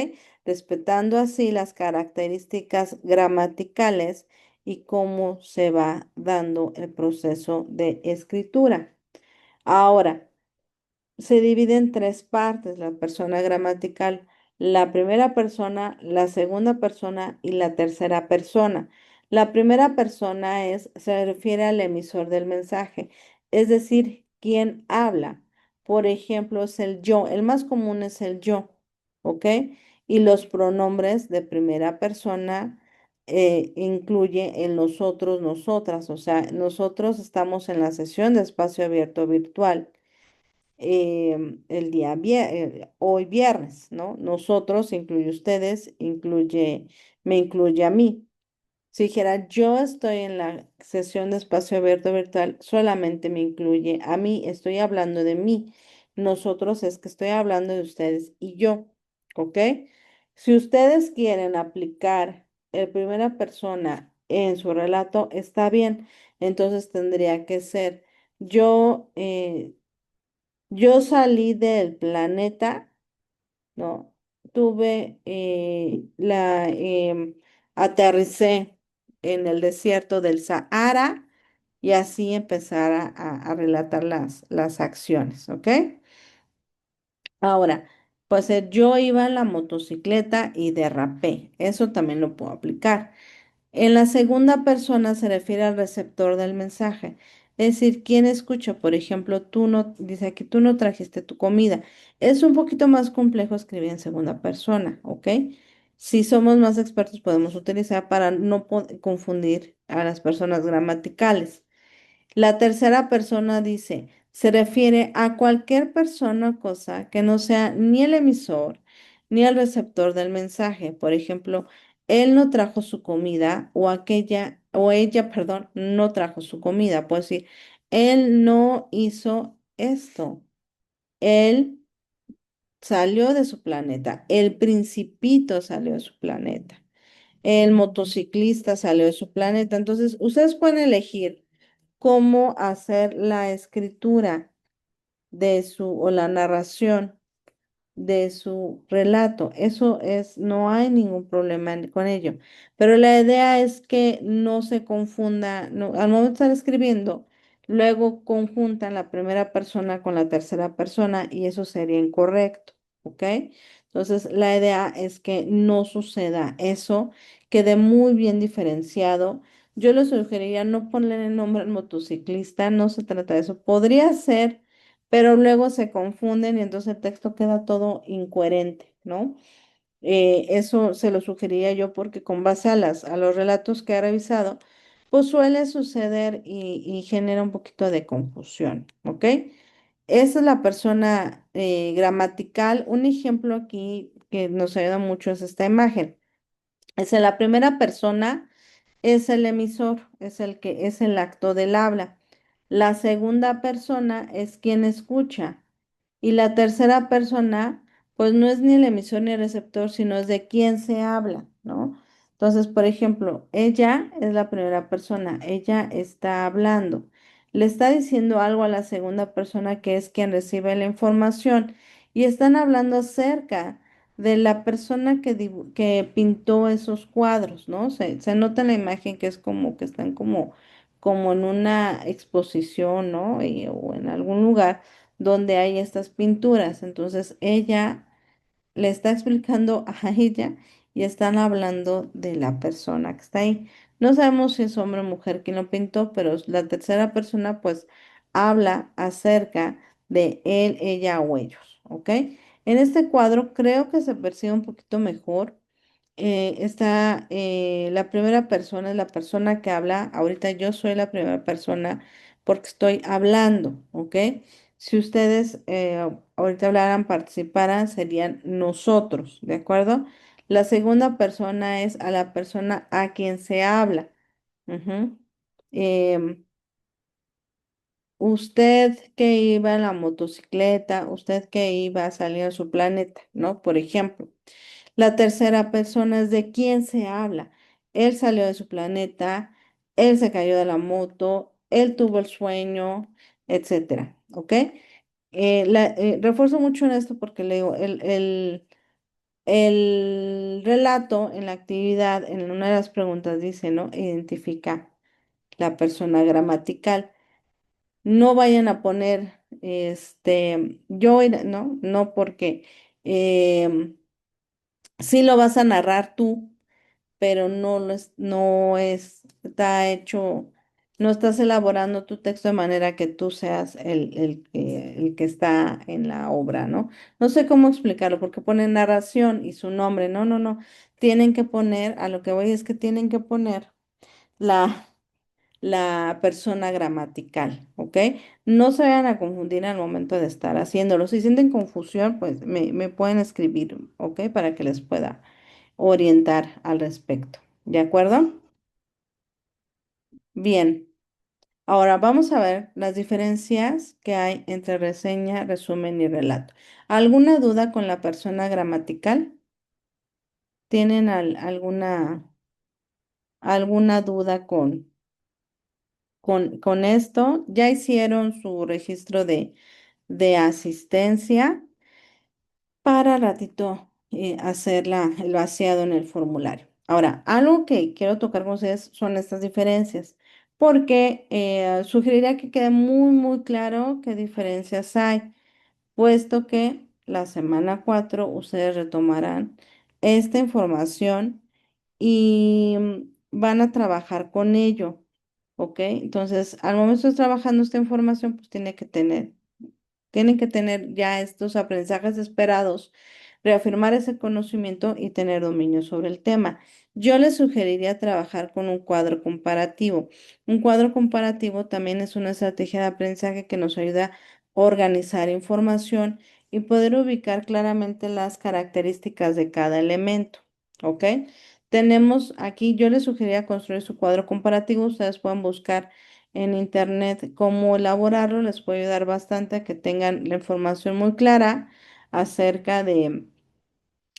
Respetando así las características gramaticales y cómo se va dando el proceso de escritura. Ahora, se divide en tres partes la persona gramatical: la primera persona, la segunda persona y la tercera persona. La primera persona se refiere al emisor del mensaje, es decir, quien habla. Por ejemplo, es el yo, el más común es el yo, ¿ok? Y los pronombres de primera persona incluye el nosotros, nosotras, o sea, nosotros estamos en la sesión de espacio abierto virtual hoy viernes, ¿no? Nosotros incluye ustedes, me incluye a mí. Si dijera yo estoy en la sesión de espacio abierto virtual, solamente me incluye a mí, estoy hablando de mí. Nosotros es que estoy hablando de ustedes y yo, ¿ok? Si ustedes quieren aplicar el primera persona en su relato, está bien. Entonces tendría que ser yo. Yo salí del planeta, ¿no? Aterricé en el desierto del Sahara y así empezar a relatar las acciones, ¿ok? Ahora, pues yo iba en la motocicleta y derrapé. Eso también lo puedo aplicar. En la segunda persona se refiere al receptor del mensaje, es decir, quien escucha. Por ejemplo, tú no, dice aquí, tú no trajiste tu comida. Es un poquito más complejo escribir en segunda persona, ¿ok? Si somos más expertos, podemos utilizar para no confundir a las personas gramaticales. La tercera persona dice, se refiere a cualquier persona o cosa que no sea ni el emisor ni el receptor del mensaje. Por ejemplo, él no trajo su comida o aquella o ella, perdón, no trajo su comida. Puedo decir, él no hizo esto. Él salió de su planeta. El principito salió de su planeta. El motociclista salió de su planeta. Entonces, ustedes pueden elegir cómo hacer la escritura o la narración de su relato. Eso es, no hay ningún problema con ello. Pero la idea es que no se confunda, al momento de estar escribiendo, luego conjuntan la primera persona con la tercera persona y eso sería incorrecto, ¿ok? Entonces, la idea es que no suceda eso, quede muy bien diferenciado. Yo les sugeriría no ponerle el nombre al motociclista, no se trata de eso. Podría ser, pero luego se confunden y entonces el texto queda todo incoherente, ¿no? Eso se lo sugeriría yo porque con base a los relatos que he revisado, pues suele suceder y genera un poquito de confusión, ¿ok? Esa es la persona gramatical. Un ejemplo aquí que nos ayuda mucho es esta imagen. Es en la primera persona, es el emisor, es el que es el acto del habla. La segunda persona es quien escucha. Y la tercera persona, pues no es ni el emisor ni el receptor, sino es de quién se habla, ¿no? Entonces, por ejemplo, ella es la primera persona, ella está hablando, le está diciendo algo a la segunda persona que es quien recibe la información y están hablando acerca de la persona que pintó esos cuadros, ¿no? Se nota en la imagen que es como que están como en una exposición, ¿no? O en algún lugar donde hay estas pinturas. Entonces ella le está explicando a ella y están hablando de la persona que está ahí. No sabemos si es hombre o mujer quien lo pintó, pero la tercera persona pues habla acerca de él, ella o ellos, ¿ok? En este cuadro creo que se percibe un poquito mejor. La primera persona es la persona que habla. Ahorita yo soy la primera persona porque estoy hablando, ¿ok? Si ustedes ahorita hablaran, participaran, serían nosotros, ¿de acuerdo? La segunda persona es a la persona a quien se habla. Ujú. usted que iba en la motocicleta, usted que iba a salir a su planeta, ¿no? Por ejemplo. La tercera persona es de quién se habla. Él salió de su planeta, él se cayó de la moto, él tuvo el sueño, etcétera, ¿ok? Refuerzo mucho en esto porque le digo, el relato en la actividad, en una de las preguntas dice, ¿no? Identifica la persona gramatical. No vayan a poner, ¿no? No porque sí lo vas a narrar tú, pero está hecho, no estás elaborando tu texto de manera que tú seas el que está en la obra, ¿no? No sé cómo explicarlo, porque ponen narración y su nombre, no, no, no. Tienen que poner, a lo que voy es que tienen que poner la, la persona gramatical, ¿ok? No se vayan a confundir al momento de estar haciéndolo. Si sienten confusión, pues me pueden escribir, ¿ok? Para que les pueda orientar al respecto. ¿De acuerdo? Bien. Ahora vamos a ver las diferencias que hay entre reseña, resumen y relato. ¿Alguna duda con la persona gramatical? ¿Tienen alguna duda con esto? ¿Ya hicieron su registro de asistencia? Para ratito hacer el vaciado en el formulario. Ahora, algo que quiero tocar con ustedes son estas diferencias, porque sugeriría que quede muy, muy claro qué diferencias hay, puesto que la semana 4 ustedes retomarán esta información y van a trabajar con ello, ¿ok? Entonces, al momento de estar trabajando esta información, pues tienen que tener ya estos aprendizajes esperados, reafirmar ese conocimiento y tener dominio sobre el tema. Yo les sugeriría trabajar con un cuadro comparativo. Un cuadro comparativo también es una estrategia de aprendizaje que nos ayuda a organizar información y poder ubicar claramente las características de cada elemento. ¿Ok? Tenemos aquí, yo les sugeriría construir su cuadro comparativo. Ustedes pueden buscar en internet cómo elaborarlo, les puede ayudar bastante a que tengan la información muy clara acerca de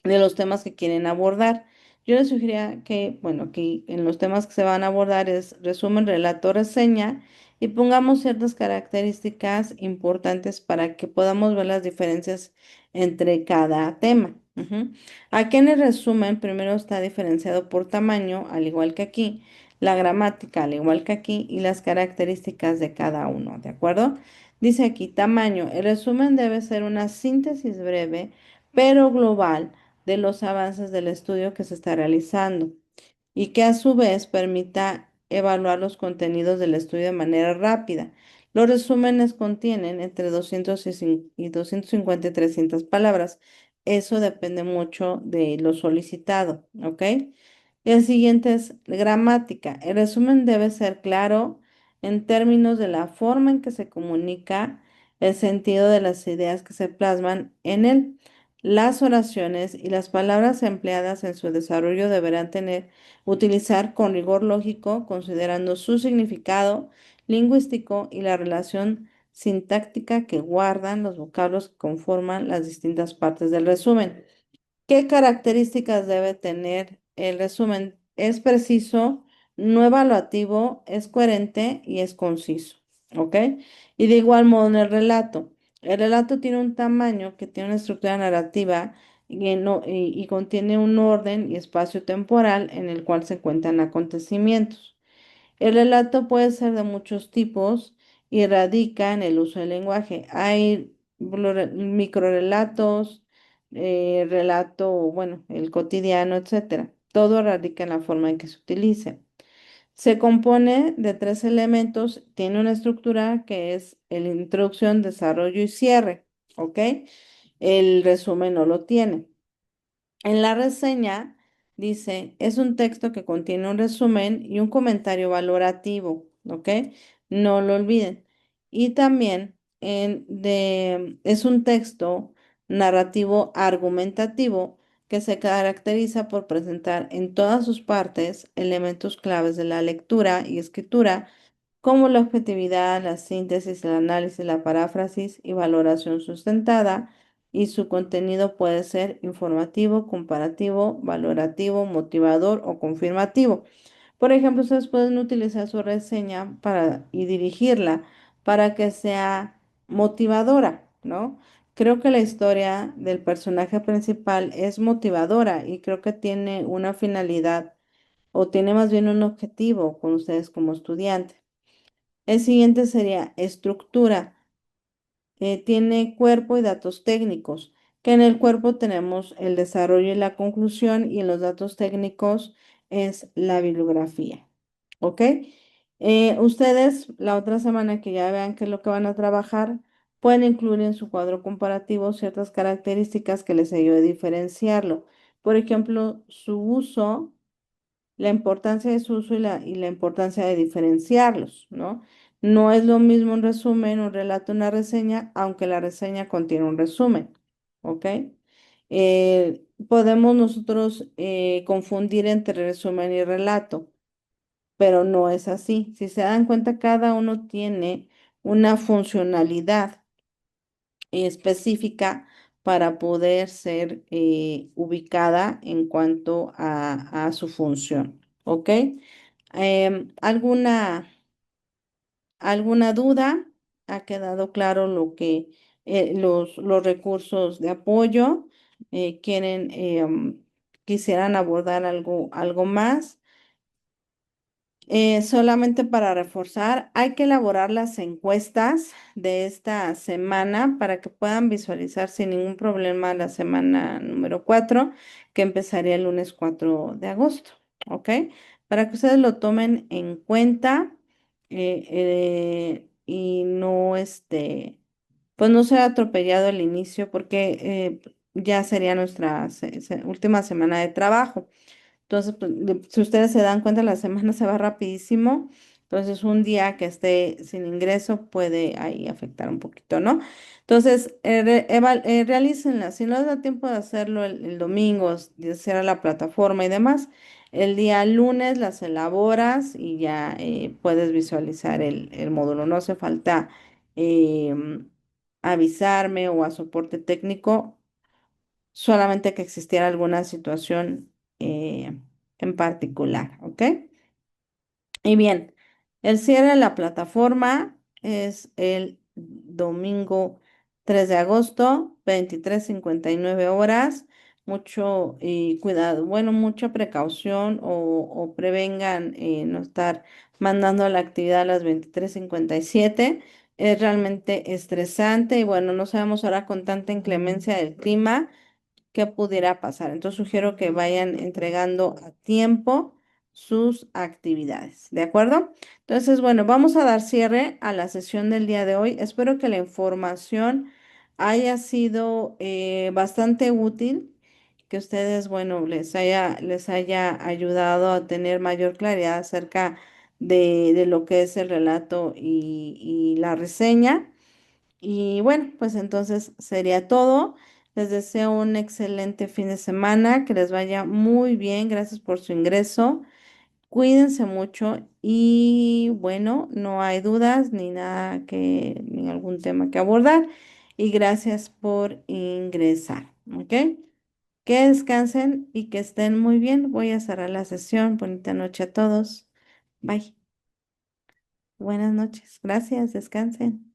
los temas que quieren abordar. Yo les sugeriría que, bueno, aquí en los temas que se van a abordar es resumen, relato, reseña y pongamos ciertas características importantes para que podamos ver las diferencias entre cada tema. Ujú. Aquí en el resumen primero está diferenciado por tamaño, al igual que aquí, la gramática, al igual que aquí, y las características de cada uno, ¿de acuerdo? Dice aquí tamaño. El resumen debe ser una síntesis breve, pero global de los avances del estudio que se está realizando y que a su vez permita evaluar los contenidos del estudio de manera rápida. Los resúmenes contienen entre 200 y 250 y 300 palabras. Eso depende mucho de lo solicitado, ¿ok? Y el siguiente es gramática. El resumen debe ser claro en términos de la forma en que se comunica, el sentido de las ideas que se plasman en él. Las oraciones y las palabras empleadas en su desarrollo deberán utilizar con rigor lógico, considerando su significado lingüístico y la relación sintáctica que guardan los vocablos que conforman las distintas partes del resumen. ¿Qué características debe tener el resumen? Es preciso, no evaluativo, es coherente y es conciso, ¿ok? Y de igual modo en el relato. El relato tiene un tamaño que tiene una estructura narrativa y contiene un orden y espacio temporal en el cual se cuentan acontecimientos. El relato puede ser de muchos tipos y radica en el uso del lenguaje. Hay microrelatos, relato, bueno, el cotidiano, etcétera. Todo radica en la forma en que se utilice. Se compone de tres elementos, tiene una estructura que es el introducción, desarrollo y cierre, ¿ok? El resumen no lo tiene. En la reseña dice, es un texto que contiene un resumen y un comentario valorativo, ¿ok? No lo olviden. Y también es un texto narrativo argumentativo que se caracteriza por presentar en todas sus partes elementos claves de la lectura y escritura como la objetividad, la síntesis, el análisis, la paráfrasis y valoración sustentada, y su contenido puede ser informativo, comparativo, valorativo, motivador o confirmativo. Por ejemplo, ustedes pueden utilizar su reseña y dirigirla para que sea motivadora, ¿no? Creo que la historia del personaje principal es motivadora y creo que tiene una finalidad o tiene más bien un objetivo con ustedes como estudiantes. El siguiente sería estructura. Tiene cuerpo y datos técnicos, que en el cuerpo tenemos el desarrollo y la conclusión y en los datos técnicos es la bibliografía. ¿Ok? Ustedes la otra semana que ya vean qué es lo que van a trabajar, pueden incluir en su cuadro comparativo ciertas características que les ayude a diferenciarlo. Por ejemplo, su uso, la importancia de su uso y la importancia de diferenciarlos, ¿no? No es lo mismo un resumen, un relato, una reseña, aunque la reseña contiene un resumen, ¿ok? Podemos nosotros confundir entre resumen y relato, pero no es así. Si se dan cuenta, cada uno tiene una funcionalidad específica para poder ser ubicada en cuanto a su función, ¿ok? ¿Alguna duda? ¿Ha quedado claro lo que los recursos de apoyo quisieran abordar algo más? Solamente para reforzar, hay que elaborar las encuestas de esta semana para que puedan visualizar sin ningún problema la semana número 4, que empezaría el lunes 4 de agosto, ¿ok? Para que ustedes lo tomen en cuenta y no, pues no sea atropellado el inicio porque ya sería nuestra última semana de trabajo. Entonces, pues, si ustedes se dan cuenta, la semana se va rapidísimo. Entonces, un día que esté sin ingreso puede ahí afectar un poquito, ¿no? Entonces, realícenlas. Si no les da tiempo de hacerlo el domingo, de hacer la plataforma y demás, el día lunes las elaboras y ya puedes visualizar el módulo. No hace falta avisarme o a soporte técnico solamente que existiera alguna situación en particular, ¿ok? Y bien, el cierre de la plataforma es el domingo 3 de agosto, 23:59 horas. Mucho cuidado, bueno, mucha precaución o prevengan no estar mandando la actividad a las 23:57. Es realmente estresante y bueno, no sabemos ahora con tanta inclemencia del clima qué pudiera pasar. Entonces sugiero que vayan entregando a tiempo sus actividades, ¿de acuerdo? Entonces, bueno, vamos a dar cierre a la sesión del día de hoy. Espero que la información haya sido bastante útil, que ustedes, bueno, les haya ayudado a tener mayor claridad acerca de lo que es el relato y la reseña. Y bueno, pues entonces sería todo. Les deseo un excelente fin de semana, que les vaya muy bien. Gracias por su ingreso. Cuídense mucho y bueno, no hay dudas ni nada ni algún tema que abordar. Y gracias por ingresar, ¿ok? Que descansen y que estén muy bien. Voy a cerrar la sesión. Bonita noche a todos. Bye. Buenas noches. Gracias. Descansen.